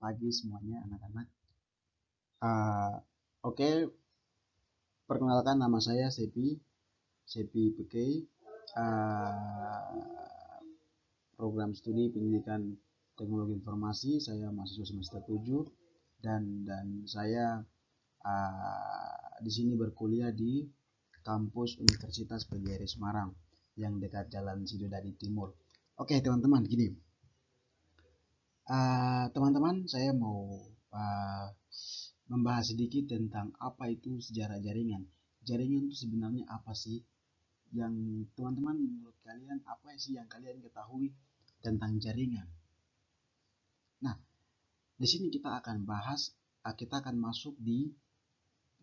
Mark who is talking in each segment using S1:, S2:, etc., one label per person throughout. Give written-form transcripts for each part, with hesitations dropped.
S1: pagi semuanya anak-anak. Oke, perkenalkan nama saya Sepi Pekei, program studi pendidikan teknologi informasi. Saya mahasiswa semester 7 dan saya di sini berkuliah di kampus Universitas PGRI Semarang yang dekat Jalan Sidodadi Timur. Oke teman-teman, gini. Teman-teman, saya mau membahas sedikit tentang apa itu sejarah jaringan. Jaringan itu sebenarnya apa sih? Yang teman-teman menurut kalian apa sih yang kalian ketahui tentang jaringan? Nah, di sini kita akan bahas, kita akan masuk di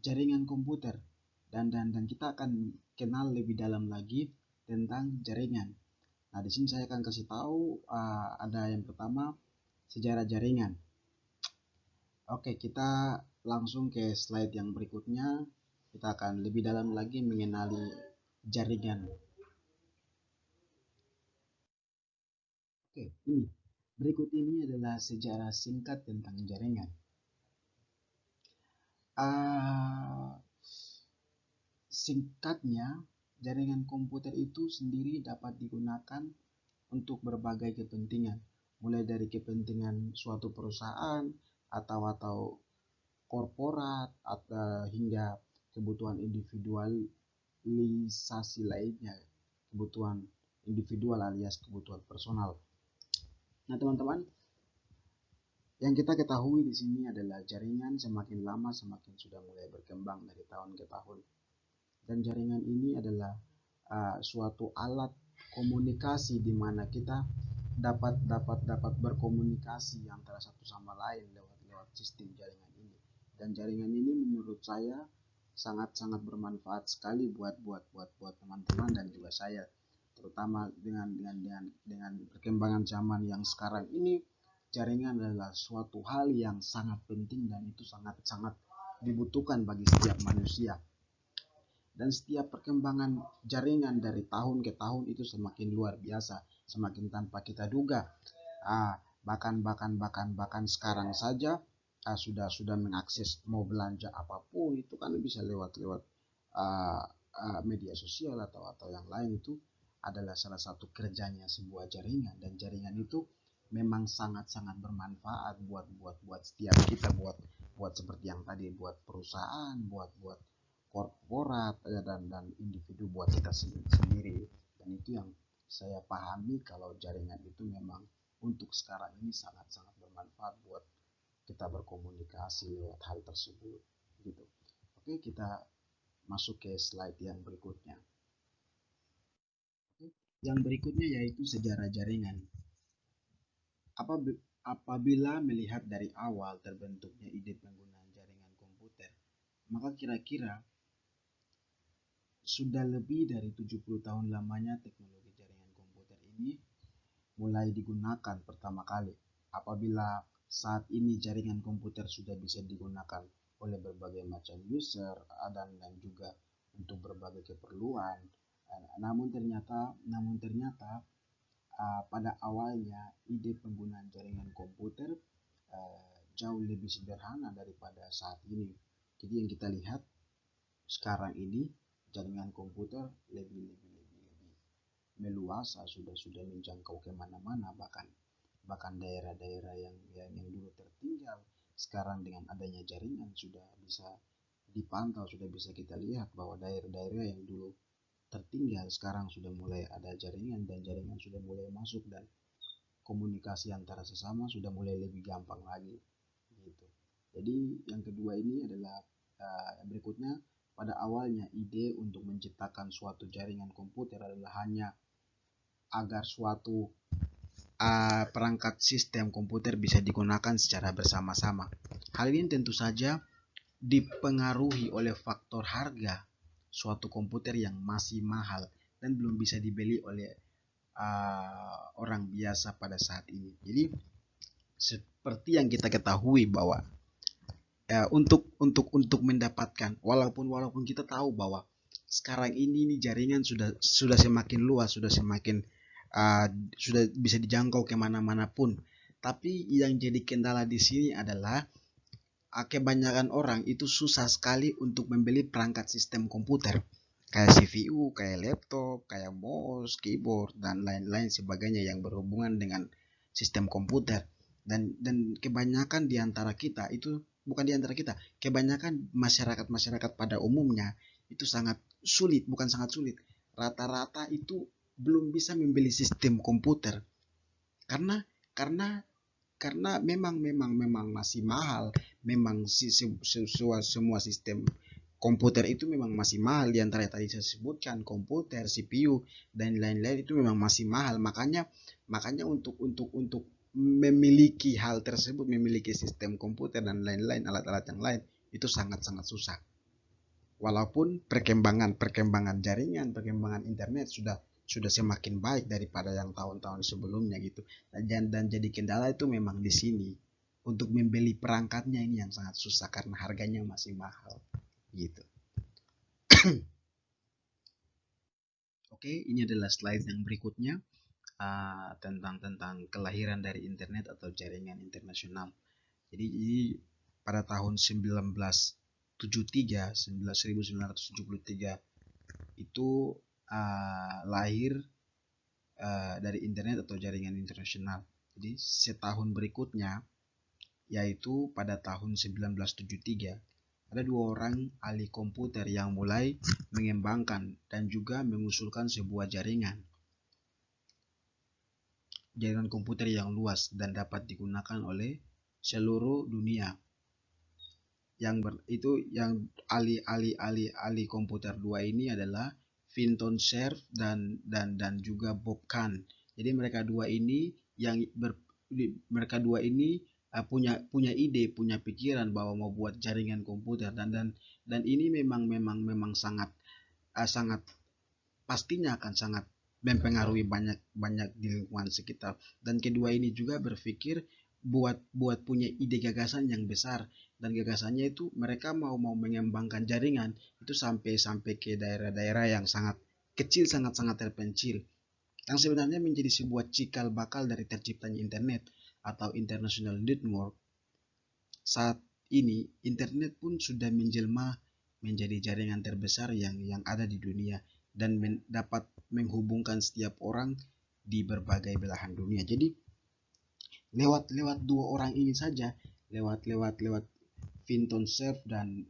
S1: jaringan komputer dan kita akan kenal lebih dalam lagi tentang jaringan. Nah, di sini saya akan kasih tahu ada yang pertama sejarah jaringan. Oke, kita langsung ke slide yang berikutnya. Kita akan lebih dalam lagi mengenali jaringan. Oke, ini. Berikut ini adalah sejarah singkat tentang jaringan. Singkatnya, jaringan komputer itu sendiri dapat digunakan untuk berbagai kepentingan, mulai dari kepentingan suatu perusahaan atau korporat atau hingga kebutuhan individualisasi lainnya, kebutuhan individual alias kebutuhan personal. Nah, teman-teman, yang kita ketahui di sini adalah jaringan semakin lama semakin sudah mulai berkembang dari tahun ke tahun. Dan jaringan ini adalah suatu alat komunikasi di mana kita dapat berkomunikasi antara satu sama lain lewat sistem jaringan ini. Dan jaringan ini menurut saya sangat bermanfaat sekali buat teman-teman dan juga saya, terutama dengan perkembangan zaman yang sekarang ini. Jaringan adalah suatu hal yang sangat penting dan itu sangat dibutuhkan bagi setiap manusia. Dan setiap perkembangan jaringan dari tahun ke tahun itu semakin luar biasa, semakin tanpa kita duga. Bahkan sekarang saja sudah mengakses mau belanja apapun itu kan bisa lewat media sosial atau yang lain. Itu adalah salah satu kerjanya sebuah jaringan, dan jaringan itu memang sangat bermanfaat buat setiap kita, buat seperti yang tadi, buat perusahaan, buat korporat dan individu, buat kita sendiri. Dan itu yang saya pahami, kalau jaringan itu memang untuk sekarang ini sangat bermanfaat buat kita berkomunikasi lewat hal tersebut gitu. Oke, kita masuk ke slide yang berikutnya. Oke, yang berikutnya yaitu sejarah jaringan. Apabila melihat dari awal terbentuknya ide penggunaan jaringan komputer, maka kira-kira sudah lebih dari 70 tahun lamanya teknologi jaringan komputer ini mulai digunakan pertama kali. Apabila saat ini jaringan komputer sudah bisa digunakan oleh berbagai macam user dan juga untuk berbagai keperluan. Namun ternyata pada awalnya ide penggunaan jaringan komputer jauh lebih sederhana daripada saat ini. Jadi yang kita lihat sekarang ini jaringan komputer lebih meluas, sudah menjangkau kemana-mana, bahkan daerah-daerah yang dulu tertinggal sekarang dengan adanya jaringan sudah bisa dipantau, sudah bisa kita lihat bahwa daerah-daerah yang dulu tertinggal sekarang sudah mulai ada jaringan, dan jaringan sudah mulai masuk, dan komunikasi antara sesama sudah mulai lebih gampang lagi gitu. Jadi yang kedua ini adalah berikutnya, pada awalnya ide untuk menciptakan suatu jaringan komputer adalah hanya agar suatu perangkat sistem komputer bisa digunakan secara bersama-sama. Hal ini tentu saja dipengaruhi oleh faktor harga suatu komputer yang masih mahal dan belum bisa dibeli oleh orang biasa pada saat ini. Jadi seperti yang kita ketahui bahwa untuk mendapatkan, walaupun kita tahu bahwa sekarang ini jaringan sudah semakin luas, sudah bisa dijangkau kemana-mana pun, Tapi yang jadi kendala di sini adalah kebanyakan orang itu susah sekali untuk membeli perangkat sistem komputer kayak CPU, kayak laptop, kayak mouse, keyboard dan lain-lain sebagainya yang berhubungan dengan sistem komputer. Dan kebanyakan di antara kita itu bukan di antara kita, kebanyakan masyarakat pada umumnya itu sangat sulit, bukan sangat sulit. Rata-rata itu belum bisa membeli sistem komputer karena karena karena memang masih mahal. Memang semua sistem komputer itu memang masih mahal. Di antara yang tadi saya sebutkan, komputer, CPU dan lain-lain itu memang masih mahal. Makanya untuk memiliki hal tersebut, memiliki sistem komputer dan lain-lain, alat-alat yang lain itu sangat-sangat susah. Walaupun perkembangan jaringan, perkembangan internet sudah semakin baik daripada yang tahun-tahun sebelumnya gitu. Dan jadi kendala itu memang di sini. Untuk membeli perangkatnya ini yang sangat susah karena harganya masih mahal gitu. Oke, ini adalah slide yang berikutnya, tentang kelahiran dari internet atau jaringan internasional. Jadi pada tahun 1973 itu lahir dari internet atau jaringan internasional. Jadi setahun berikutnya, yaitu pada tahun 1973, ada dua orang ahli komputer yang mulai mengembangkan dan juga mengusulkan sebuah jaringan komputer yang luas dan dapat digunakan oleh seluruh dunia. Yang ahli komputer dua ini adalah Vinton Cerf dan juga Bob Kahn. Jadi mereka dua ini punya ide, punya pikiran bahwa mau buat jaringan komputer dan ini memang sangat pastinya akan sangat mempengaruhi banyak di lingkungan sekitar. Dan kedua ini juga berpikir buat punya ide gagasan yang besar, dan gagasannya itu mereka mau mengembangkan jaringan itu sampai ke daerah-daerah yang sangat kecil, sangat terpencil, yang sebenarnya menjadi sebuah cikal bakal dari terciptanya internet atau international network. Saat ini internet pun sudah menjelma menjadi jaringan terbesar yang ada di dunia dan dapat menghubungkan setiap orang di berbagai belahan dunia. Jadi lewat dua orang ini saja, lewat Vinton Cerf dan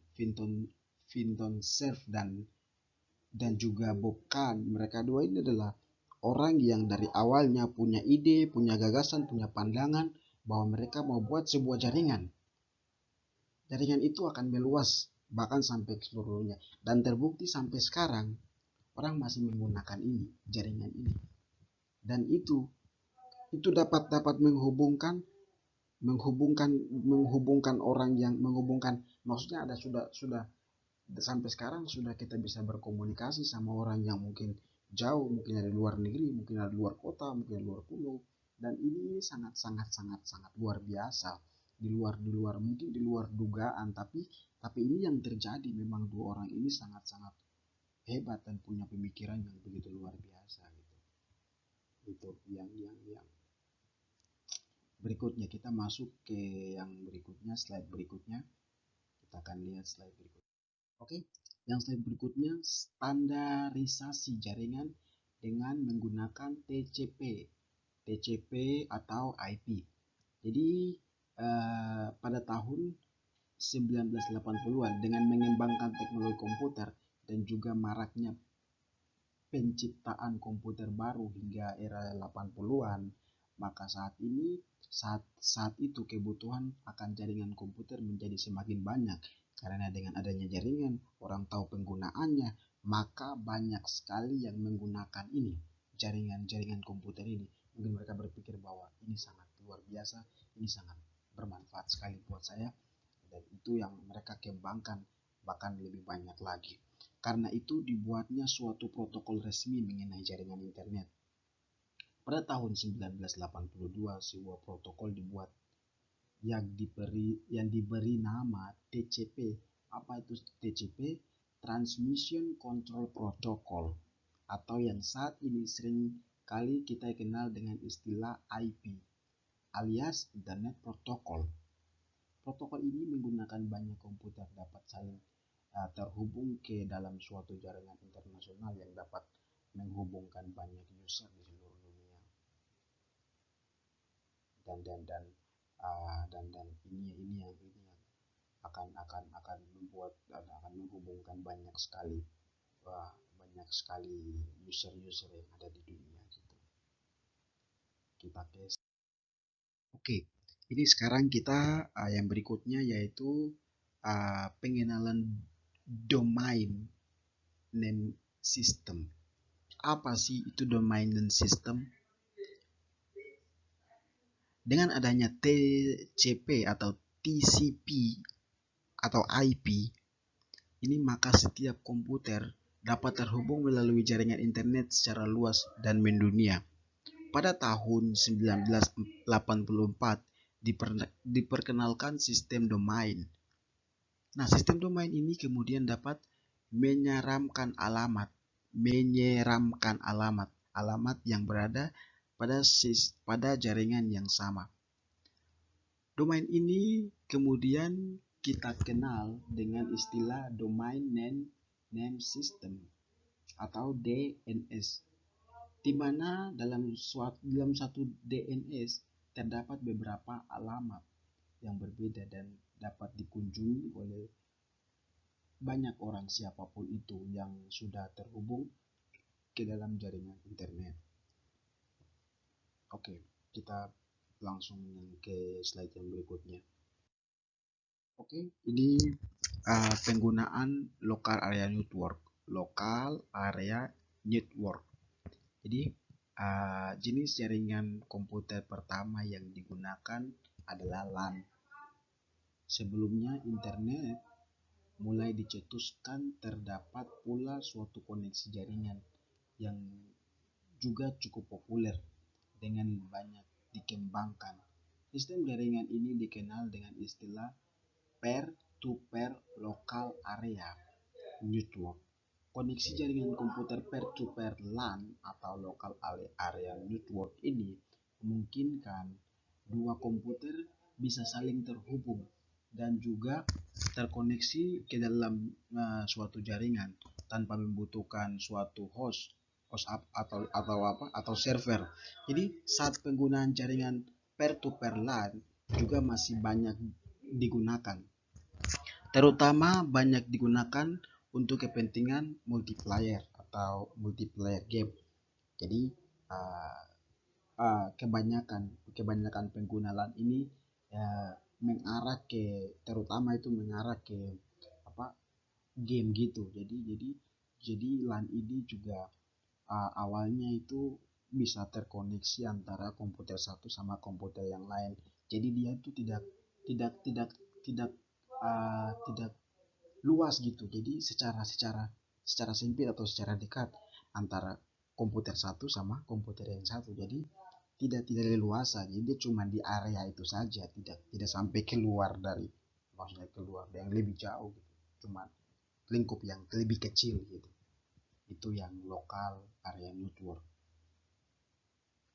S1: juga Bob Kahn. Mereka dua ini adalah orang yang dari awalnya punya ide, punya gagasan, punya pandangan bahwa mereka mau buat sebuah jaringan. Jaringan itu akan meluas bahkan sampai ke seluruhnya, dan terbukti sampai sekarang orang masih menggunakan jaringan ini, dan itu dapat menghubungkan orang yang maksudnya sudah sampai sekarang sudah kita bisa berkomunikasi sama orang yang mungkin jauh, mungkin ada di luar negeri, mungkin ada di luar kota, mungkin di luar pulau, dan ini sangat luar biasa, mungkin di luar dugaan, tapi ini yang terjadi. Memang dua orang ini sangat hebat dan punya pemikiran yang begitu luar biasa gitu. Itu yang berikutnya, kita masuk ke yang berikutnya, slide berikutnya. Kita akan lihat slide berikutnya. Oke, yang slide berikutnya, standarisasi jaringan dengan menggunakan TCP atau IP. Jadi pada tahun 1980-an dengan mengembangkan teknologi komputer dan juga maraknya penciptaan komputer baru hingga era 80-an, maka saat itu kebutuhan akan jaringan komputer menjadi semakin banyak. Karena dengan adanya jaringan, orang tahu penggunaannya, maka banyak sekali yang menggunakan jaringan komputer ini. Mungkin mereka berpikir bahwa ini sangat luar biasa, ini sangat bermanfaat sekali buat saya, dan itu yang mereka kembangkan bahkan lebih banyak lagi. Karena itu dibuatnya suatu protokol resmi mengenai jaringan internet. Pada tahun 1982, sebuah protokol dibuat yang diberi nama TCP. Apa itu TCP? Transmission Control Protocol, atau yang saat ini sering kali kita kenal dengan istilah IP. alias Internet Protocol. Protokol ini menggunakan banyak komputer dapat saling terhubung ke dalam suatu jaringan internasional yang dapat menghubungkan banyak user di seluruh dunia. Dan ini yang akan membuat akan menghubungkan banyak sekali user-user yang ada di dunia gitu. Kita tes. Oke, ini sekarang kita yang berikutnya yaitu pengenalan domain name system. Apa sih itu domain name system? Dengan adanya TCP atau TCP atau IP, ini maka setiap komputer dapat terhubung melalui jaringan internet secara luas dan mendunia. Pada tahun 1984 diperkenalkan sistem domain. Nah, sistem domain ini kemudian dapat menyeramkan alamat yang berada pada jaringan yang sama. Domain ini kemudian kita kenal dengan istilah Domain Name System atau DNS, di mana dalam satu DNS terdapat beberapa alamat yang berbeda dan dapat dikunjungi oleh banyak orang siapapun itu yang sudah terhubung ke dalam jaringan internet. Oke, kita langsung ke slide yang berikutnya. Oke, ini penggunaan local area network. Jadi jenis jaringan komputer pertama yang digunakan adalah LAN. Sebelumnya internet mulai dicetuskan, terdapat pula suatu koneksi jaringan yang juga cukup populer dengan banyak dikembangkan. Sistem jaringan ini dikenal dengan istilah peer-to-peer local area network. Koneksi jaringan komputer peer-to-peer LAN atau local area network ini memungkinkan dua komputer bisa saling terhubung dan juga terkoneksi ke dalam suatu jaringan tanpa membutuhkan suatu host atau server. Jadi saat penggunaan jaringan peer-to-peer LAN juga masih banyak digunakan, terutama banyak digunakan untuk kepentingan multiplayer atau multiplayer game. Jadi kebanyakan pengguna LAN ini mengarah ke game gitu. Jadi LAN ini juga awalnya itu bisa terkoneksi antara komputer satu sama komputer yang lain. Jadi dia itu tidak luas gitu. Jadi secara sempit atau secara dekat antara komputer satu sama komputer yang satu. Jadi tidak leluasa. Jadi dia cuma di area itu saja, tidak sampai keluar yang lebih jauh gitu. Cuma lingkup yang lebih kecil gitu. Itu yang lokal area network.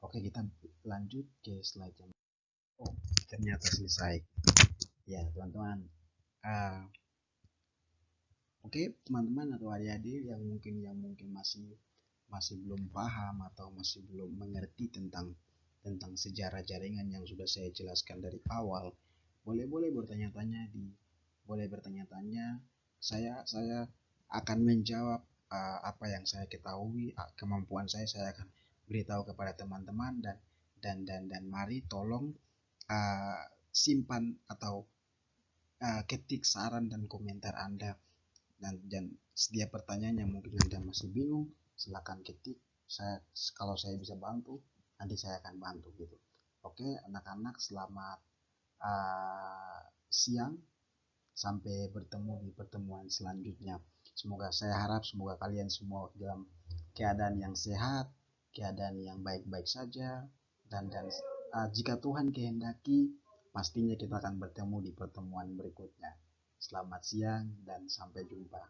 S1: Oke, kita lanjut ke slide yang ternyata selesai. Ya, teman-teman. Oke, teman-teman atau adik-adik yang mungkin masih belum paham atau masih belum mengerti tentang sejarah jaringan yang sudah saya jelaskan dari awal, boleh bertanya-tanya. Saya akan menjawab apa yang saya ketahui, kemampuan saya akan beritahu kepada teman-teman dan mari tolong simpan atau ketik saran dan komentar Anda dan setiap pertanyaan yang mungkin Anda masih bingung, silakan ketik. Kalau saya bisa bantu, nanti saya akan bantu gitu. Oke, anak-anak, selamat siang. Sampai bertemu di pertemuan selanjutnya. Saya harap semoga kalian semua dalam keadaan yang sehat, keadaan yang baik-baik saja, dan jika Tuhan kehendaki, pastinya kita akan bertemu di pertemuan berikutnya. Selamat siang dan sampai jumpa.